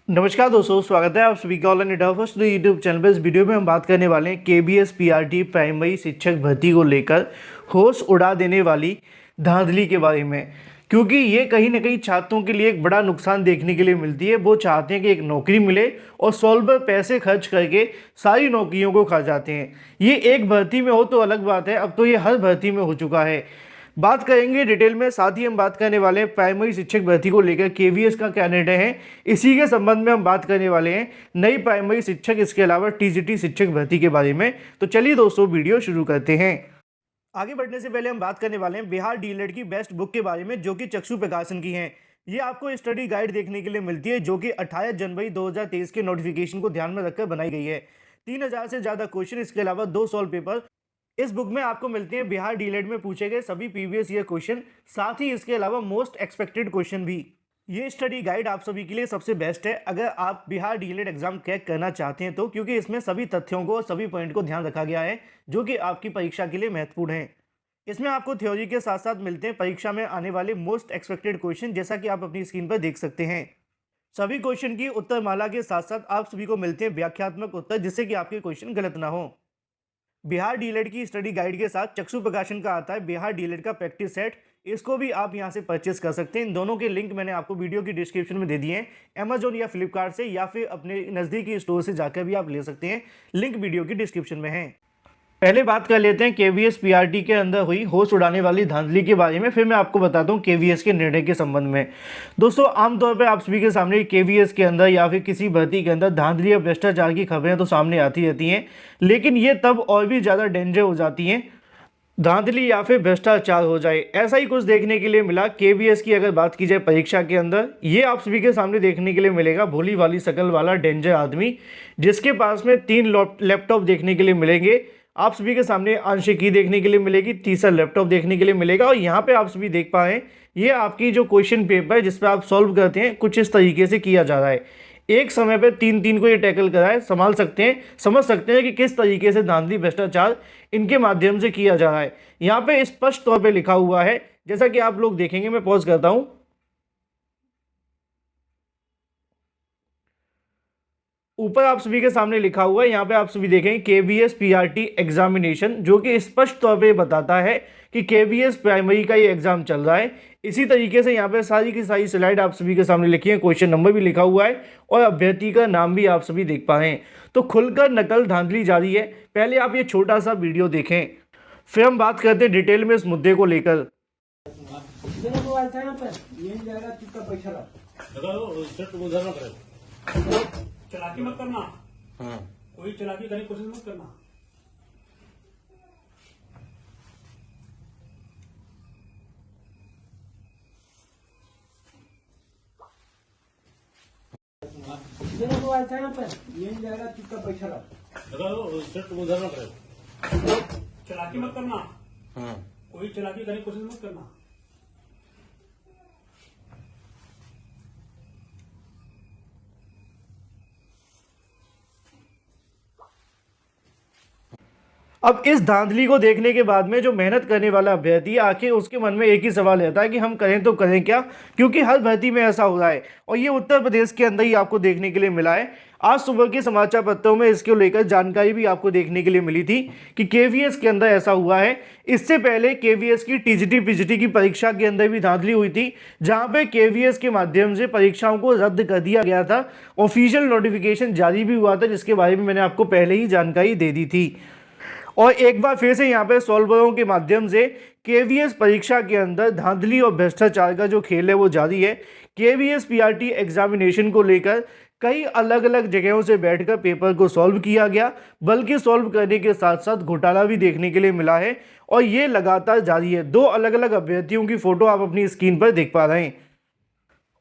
नमस्कार दोस्तों, स्वागत है आप सभी का online India first YouTube channel पर। इस वीडियो में हम बात करने वाले हैं केबीएस पीआरटी प्राइमरी शिक्षक भर्ती को लेकर होश उड़ा देने वाली धांधली के बारे में। क्योंकि ये कहीं ना कहीं छात्रों के लिए एक बड़ा नुकसान देखने के लिए मिलती है। वो चाहते हैं कि एक नौकरी मिले और सॉल्वर पैसे खर्च करके सारी नौकरियों को खा जाते हैं। ये एक भर्ती में हो तो अलग बात है, अब तो ये हर भर्ती में हो चुका है। बात करेंगे डिटेल में, साथ ही हम बात करने वाले हैं प्राइमरी शिक्षक भर्ती को लेकर केवीएस का क्या निर्णय है। इसी के संबंध में हम बात करने वाले हैं नई प्राइमरी शिक्षक, इसके अलावा टीजीटी शिक्षक भर्ती के बारे में। तो चलिए दोस्तों, वीडियो शुरू करते हैं। आगे बढ़ने से पहले हम बात करने वाले हैं बिहार डीएलएड की बेस्ट बुक के बारे में, जो कि चक्षु प्रकाशन की है। ये आपको स्टडी गाइड देखने के लिए मिलती है, जो कि 28 जनवरी 2023 के नोटिफिकेशन को ध्यान में रखकर बनाई गई है। 3000 से ज़्यादा क्वेश्चन, इसके अलावा 2 सॉल्व पेपर इस बुक में आपको मिलते हैं। बिहार डीएलएड में पूछे गए सभी प्रीवियस ईयर क्वेश्चन, साथ ही इसके अलावा मोस्ट एक्सपेक्टेड क्वेश्चन भी। ये स्टडी गाइड आप सभी के लिए सबसे बेस्ट है अगर आप बिहार डीएलएड एग्जाम क्रैक करना चाहते हैं तो, क्योंकि इसमें सभी तथ्यों को और सभी पॉइंट को ध्यान रखा गया है, जो कि आपकी परीक्षा के लिए महत्वपूर्ण है। इसमें आपको थ्योरी के साथ साथ मिलते हैं परीक्षा में आने वाले मोस्ट एक्सपेक्टेड क्वेश्चन, जैसा कि आप अपनी स्क्रीन पर देख सकते हैं। सभी क्वेश्चन की उत्तरमाला के साथ साथ आप सभी को मिलते हैं व्याख्यात्मक उत्तर, जिससे कि आपके क्वेश्चन गलत ना हो। बिहार डीएलएड की स्टडी गाइड के साथ चक्षु प्रकाशन का आता है बिहार डीएलएड का प्रैक्टिस सेट। इसको भी आप यहां से परचेस कर सकते हैं। इन दोनों के लिंक मैंने आपको वीडियो की डिस्क्रिप्शन में दे दिए हैं। अमेजोन या फ्लिपकार्ट से, या फिर अपने नज़दीकी स्टोर से जाकर भी आप ले सकते हैं। लिंक वीडियो की डिस्क्रिप्शन में है। पहले बात कर लेते हैं केवीएस पीआरटी के अंदर हुई होश उड़ाने वाली धांधली के बारे में, फिर मैं आपको बताता हूँ केवीएस के निर्णय के संबंध में। दोस्तों, आमतौर पर आप सभी के सामने केवीएस के अंदर या फिर किसी भर्ती के अंदर धांधली या भ्रष्टाचार की खबरें तो सामने आती रहती हैं, लेकिन ये तब और भी ज़्यादा डेंजर हो जाती हैं धांधली या फिर भ्रष्टाचार हो जाए। ऐसा ही कुछ देखने के लिए मिला केवीएस की। अगर बात की जाए परीक्षा के अंदर, ये आप सभी के सामने देखने के लिए मिलेगा भोली वाली शकल वाला डेंजर आदमी, जिसके पास में 3 लैपटॉप देखने के लिए मिलेंगे। आप सभी के सामने आंशिकी देखने के लिए मिलेगी, तीसरा लैपटॉप देखने के लिए मिलेगा। और यहाँ पे आप सभी देख पा रहे हैं, ये आपकी जो क्वेश्चन पेपर है जिस पर आप सॉल्व करते हैं, कुछ इस तरीके से किया जा रहा है। एक समय पे 3 को ये टैकल कराए, संभाल सकते हैं, समझ सकते हैं कि किस तरीके से धांधली भ्रष्टाचार इनके माध्यम से किया जा रहा है। यहाँ पे स्पष्ट तौर पे लिखा हुआ है, जैसा कि आप लोग देखेंगे। मैं पॉज करता हूँ। ऊपर आप सभी के सामने लिखा हुआ है, यहाँ पे आप सभी देखेंगे केवीएस पीआरटी एग्जामिनेशन, जो कि स्पष्ट तौर पे बताता है कि केवीएस प्राइमरी का ये एग्जाम चल रहा है। इसी तरीके से यहाँ पे सारी की सारी स्लाइड आप सभी के सामने लिखी है, क्वेश्चन नंबर भी लिखा हुआ है और अभ्यर्थी का नाम भी आप सभी देख पा रहे हैं। तो खुलकर नकल धांधली जारी है। पहले आप ये छोटा सा वीडियो देखें, फिर हम बात करते हैं डिटेल में इस मुद्दे को लेकर। चलाकी मत करना। हाँ। कोई चलाकी करने की कोशिश मत करना। जाएगा चुपका पैसा उधर मत रहे। चलाकी मत करना। हाँ। कोई चलाकी करने की कोशिश मत करना। अब इस धांधली को देखने के बाद में जो मेहनत करने वाला अभ्यर्थी, आखिर उसके मन में एक ही सवाल रहता है कि हम करें तो करें क्या, क्योंकि हर भर्ती में ऐसा हो रहा है। और ये उत्तर प्रदेश के अंदर ही आपको देखने के लिए मिला है। आज सुबह के समाचार पत्रों में इसको लेकर जानकारी भी आपको देखने के लिए मिली थी कि केवीएस के अंदर ऐसा हुआ है। इससे पहले केवीएस की टीजीटी पीजीटी की परीक्षा के अंदर भी धांधली हुई थी, जहां पे केवीएस के माध्यम से परीक्षाओं को रद्द कर दिया गया था। ऑफिशियल नोटिफिकेशन जारी भी हुआ था, जिसके बारे में मैंने आपको पहले ही जानकारी दे दी थी। और एक बार फिर से यहाँ पे सॉल्वरों के माध्यम से केवीएस परीक्षा के अंदर धांधली और भ्रष्टाचार का जो खेल है वो जारी है। केवीएस पीआरटी एग्जामिनेशन को लेकर कई अलग अलग जगहों से बैठकर पेपर को सॉल्व किया गया, बल्कि सॉल्व करने के साथ साथ घोटाला भी देखने के लिए मिला है। और ये लगातार जारी है। 2 अलग अलग अभ्यर्थियों की फोटो आप अपनी स्क्रीन पर देख पा रहे हैं।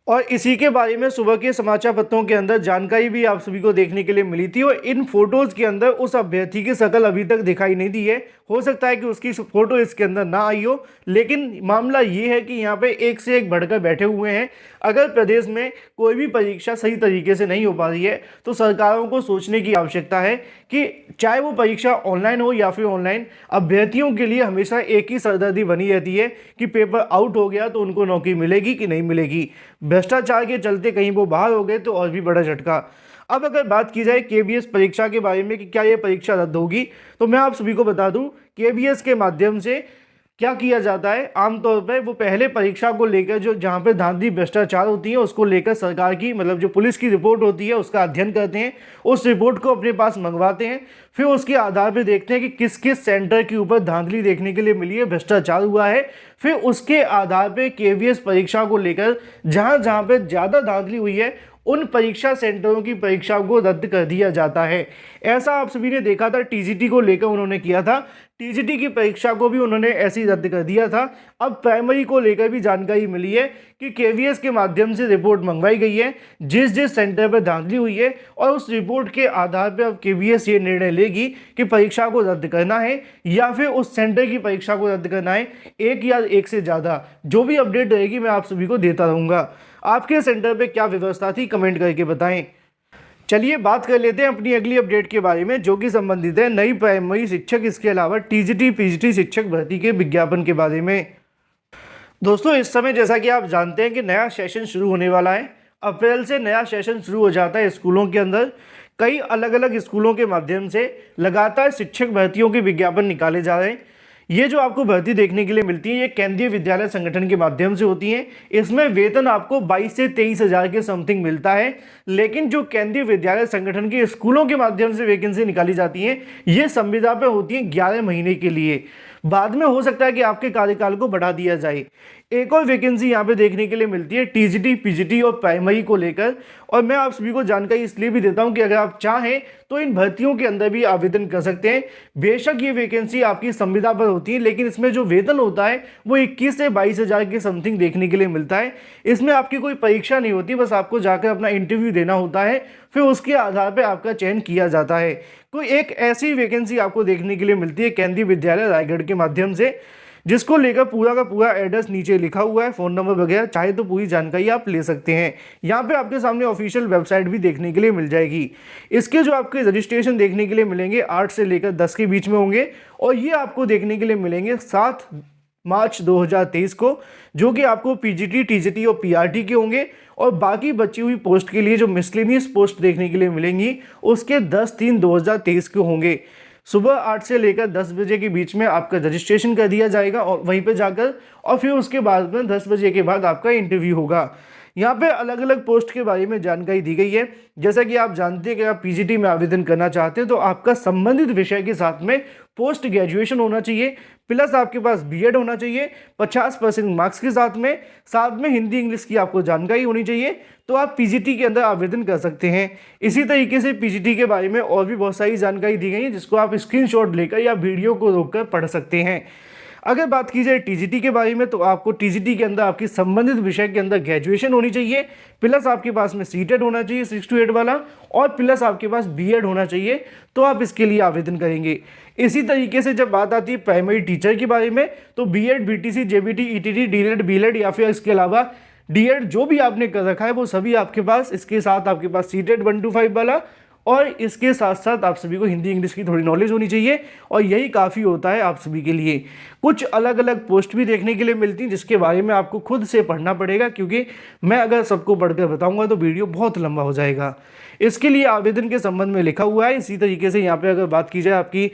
और इसी के बारे में सुबह के समाचार पत्रों के अंदर जानकारी भी आप सभी को देखने के लिए मिली थी। और इन फोटोज के अंदर उस अभ्यर्थी की शक्ल अभी तक दिखाई नहीं दी है। हो सकता है कि उसकी फोटो इसके अंदर ना आई हो, लेकिन मामला ये है कि यहाँ पे एक से एक बढ़कर बैठे हुए हैं। अगर प्रदेश में कोई भी परीक्षा सही तरीके से नहीं हो पा रही है, तो सरकारों को सोचने की आवश्यकता है कि चाहे वो परीक्षा ऑनलाइन हो या फिर ऑनलाइन, अभ्यर्थियों के लिए हमेशा एक ही सरदर्दी बनी रहती है कि पेपर आउट हो गया तो उनको नौकरी मिलेगी कि नहीं मिलेगी। भ्रष्टाचार के चलते कहीं वो बाहर हो गए तो और भी बड़ा झटका। अब अगर बात की जाए केबीएस परीक्षा के बारे में कि क्या ये परीक्षा रद्द होगी, तो मैं आप सभी को बता दूं केबीएस के माध्यम से क्या किया जाता है, आमतौर पर वो पहले परीक्षा को लेकर जो जहाँ पे धांधली भ्रष्टाचार होती है उसको लेकर सरकार की मतलब जो पुलिस की रिपोर्ट होती है उसका अध्ययन करते हैं, उस रिपोर्ट को अपने पास मंगवाते हैं, फिर उसके आधार पर देखते हैं कि किस किस सेंटर के ऊपर धांधली देखने के लिए मिली है, भ्रष्टाचार हुआ है, फिर उसके आधार पर केबीएस परीक्षा को लेकर जहाँ जहाँ पर ज़्यादा धांधली हुई है उन परीक्षा सेंटरों की परीक्षा को रद्द कर दिया जाता है। ऐसा आप सभी ने देखा था, टीजीटी को लेकर उन्होंने किया था, टीजीटी की परीक्षा को भी उन्होंने ऐसे ही रद्द कर दिया था। अब प्राइमरी को लेकर भी जानकारी मिली है कि केवीएस के माध्यम से रिपोर्ट मंगवाई गई है जिस जिस सेंटर पर धांधली हुई है, और उस रिपोर्ट के आधार पर अब केवीएस ये निर्णय लेगी कि परीक्षा को रद्द करना है या फिर उस सेंटर की परीक्षा को रद्द करना है, एक या एक से ज़्यादा। जो भी अपडेट रहेगी मैं आप सभी को देता रहूँगा। आपके सेंटर पे क्या व्यवस्था थी कमेंट करके बताएं। चलिए बात कर लेते हैं अपनी अगली अपडेट के बारे में जो कि संबंधित है नई प्राइमरी शिक्षक, इसके अलावा टीजीटी पीजीटी शिक्षक भर्ती के विज्ञापन के बारे में। दोस्तों इस समय जैसा कि आप जानते हैं कि नया सेशन शुरू होने वाला है, अप्रैल से नया सेशन शुरू हो जाता है स्कूलों के अंदर। कई अलग अलग स्कूलों के माध्यम से लगातार शिक्षक भर्तियों के विज्ञापन निकाले जा रहे हैं। ये जो आपको भर्ती देखने के लिए मिलती है ये केंद्रीय विद्यालय संगठन के माध्यम से होती है। इसमें वेतन आपको 22 से 23 हज़ार के समथिंग मिलता है, लेकिन जो केंद्रीय विद्यालय संगठन के स्कूलों के माध्यम से वैकेंसी निकाली जाती है ये संविदा पे होती है 11 महीने के लिए। बाद में हो सकता है कि आपके कार्यकाल को बढ़ा दिया जाए। एक और वैकेंसी यहाँ पे देखने के लिए मिलती है टीजीटी पीजीटी और प्राइमरी को लेकर, और मैं आप सभी को जानकारी इसलिए भी देता हूँ कि अगर आप चाहें तो इन भर्तियों के अंदर भी आवेदन कर सकते हैं। बेशक ये वैकेंसी आपकी संविदा पर होती है, लेकिन इसमें जो वेतन होता है वो 21 से 22 हज़ार के समथिंग देखने के लिए मिलता है। इसमें आपकी कोई परीक्षा नहीं होती, बस आपको जाकर अपना इंटरव्यू देना होता है, फिर उसके आधार पर आपका चयन किया जाता है। तो एक ऐसी वैकेंसी आपको देखने के लिए मिलती है केंद्रीय विद्यालय रायगढ़ के माध्यम से, जिसको लेकर पूरा का पूरा एड्रेस नीचे लिखा हुआ है, फ़ोन नंबर वगैरह, चाहे तो पूरी जानकारी आप ले सकते हैं। यहाँ पे आपके सामने ऑफिशियल वेबसाइट भी देखने के लिए मिल जाएगी। इसके जो आपके रजिस्ट्रेशन देखने के लिए मिलेंगे 8 से लेकर 10 के बीच में होंगे, और ये आपको देखने के लिए मिलेंगे 7 मार्च 2023 को, जो कि आपको पीजीटी टीजीटी और पीआरटी के होंगे। और बाकी बची हुई पोस्ट के लिए जो मिसलेनियस पोस्ट देखने के लिए मिलेंगी उसके 10/3/2023 के होंगे। सुबह 8 से लेकर 10 बजे के बीच में आपका रजिस्ट्रेशन कर दिया जाएगा और वहीं पे जाकर, और फिर उसके बाद में 10 बजे के बाद आपका इंटरव्यू होगा। यहाँ पे अलग अलग पोस्ट के बारे में जानकारी दी गई है। जैसा कि आप जानते हैं कि आप पीजीटी में आवेदन करना चाहते हैं तो आपका संबंधित विषय के साथ में पोस्ट ग्रेजुएशन होना चाहिए, प्लस आपके पास बीएड होना चाहिए 50% मार्क्स के साथ में हिंदी इंग्लिश की आपको जानकारी होनी चाहिए, तो आप पीजीटी के अंदर आवेदन कर सकते हैं। इसी तरीके से पीजीटी के बारे में और भी बहुत सारी जानकारी दी गई है जिसको आप स्क्रीनशॉट लेकर या वीडियो को रोककर पढ़ सकते हैं। अगर बात की जाए टीजीटी के बारे में तो आपको टीजीटी के अंदर आपकी संबंधित विषय के अंदर ग्रेजुएशन होनी चाहिए, प्लस आपके पास में सीटेट होना चाहिए 6 to 8 वाला, और प्लस आपके पास बीएड होना चाहिए, तो आप इसके लिए आवेदन करेंगे। इसी तरीके से जब बात आती है प्राइमरी टीचर के बारे में तो BEd BTC JBT ETT DLEd BLEd या फिर इसके अलावा डीएड जो भी आपने कर रखा है वो सभी आपके पास, इसके साथ आपके पास सीटेट 1 to 5 वाला, और इसके साथ साथ आप सभी को हिंदी इंग्लिश की थोड़ी नॉलेज होनी चाहिए, और यही काफ़ी होता है आप सभी के लिए। कुछ अलग अलग पोस्ट भी देखने के लिए मिलती हैं जिसके बारे में आपको खुद से पढ़ना पड़ेगा, क्योंकि मैं अगर सबको पढ़कर बताऊंगा तो वीडियो बहुत लंबा हो जाएगा। इसके लिए आवेदन के संबंध में लिखा हुआ है। इसी तरीके से यहाँ पर अगर बात की जाए आपकी,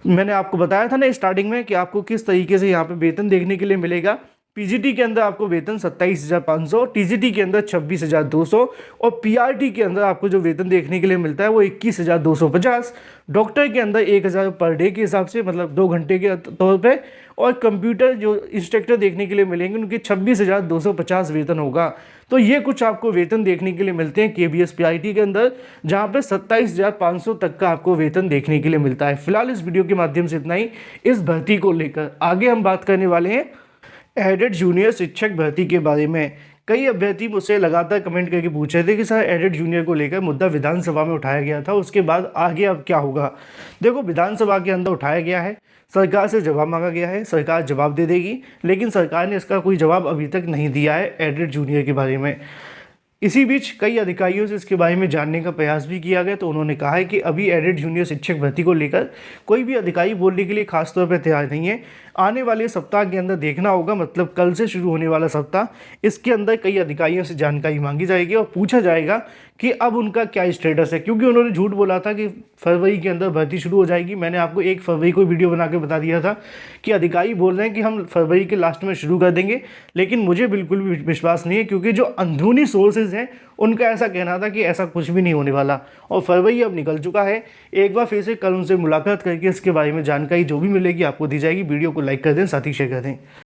मैंने आपको बताया था ना स्टार्टिंग में कि आपको किस तरीके से यहाँ पे वेतन देखने के लिए मिलेगा। पीजीटी के अंदर आपको वेतन 27,500, टीजीटी के अंदर 26,200, और पीआरटी के अंदर आपको जो वेतन देखने के लिए मिलता है वो 21,250। डॉक्टर के अंदर 1,000 पर डे के हिसाब से, मतलब 2 घंटे के तौर पे, और कंप्यूटर जो इंस्ट्रक्टर देखने के लिए मिलेंगे उनके 26,250 वेतन होगा। तो ये कुछ आपको वेतन देखने के लिए मिलते हैं केबीएस पीआईटी के अंदर, जहाँ पे 27,500 तक का आपको वेतन देखने के लिए मिलता है। फिलहाल इस वीडियो के माध्यम से इतना ही इस भर्ती को लेकर। आगे हम बात करने वाले हैं एडेड जूनियर शिक्षक भर्ती के बारे में। कई अभ्यर्थी मुझसे लगातार कमेंट करके पूछ रहे थे कि सर एडेड जूनियर को लेकर मुद्दा विधानसभा में उठाया गया था, उसके बाद आगे अब क्या होगा। देखो, विधानसभा के अंदर उठाया गया है, सरकार से जवाब मांगा गया है, सरकार जवाब दे देगी, लेकिन सरकार ने इसका कोई जवाब अभी तक नहीं दिया है एडेड जूनियर के बारे में। इसी बीच कई अधिकारियों से इसके बारे में जानने का प्रयास भी किया गया, तो उन्होंने कहा है कि अभी एडेड जूनियर शिक्षक भर्ती को लेकर कोई भी अधिकारी बोलने के लिए खास तौर पर तैयार नहीं है। आने वाले सप्ताह के अंदर देखना होगा, मतलब कल से शुरू होने वाला सप्ताह, इसके अंदर कई अधिकारियों से जानकारी मांगी जाएगी और पूछा जाएगा कि अब उनका क्या स्टेटस है, क्योंकि उन्होंने झूठ बोला था कि फरवरी के अंदर भर्ती शुरू हो जाएगी। मैंने आपको 1 फरवरी को वीडियो बना के बता दिया था कि अधिकारी बोल रहे हैं कि हम फरवरी के लास्ट में शुरू कर देंगे, लेकिन मुझे बिल्कुल भी विश्वास नहीं है, क्योंकि जो अंदरूनी सोर्सेज हैं उनका ऐसा कहना था कि ऐसा कुछ भी नहीं होने वाला, और फरवरी अब निकल चुका है। एक बार फिर से कल उनसे मुलाकात करके इसके बारे में जानकारी जो भी मिलेगी आपको दी जाएगी। वीडियो को लाइक कर दें, साथ ही शेयर कर दें।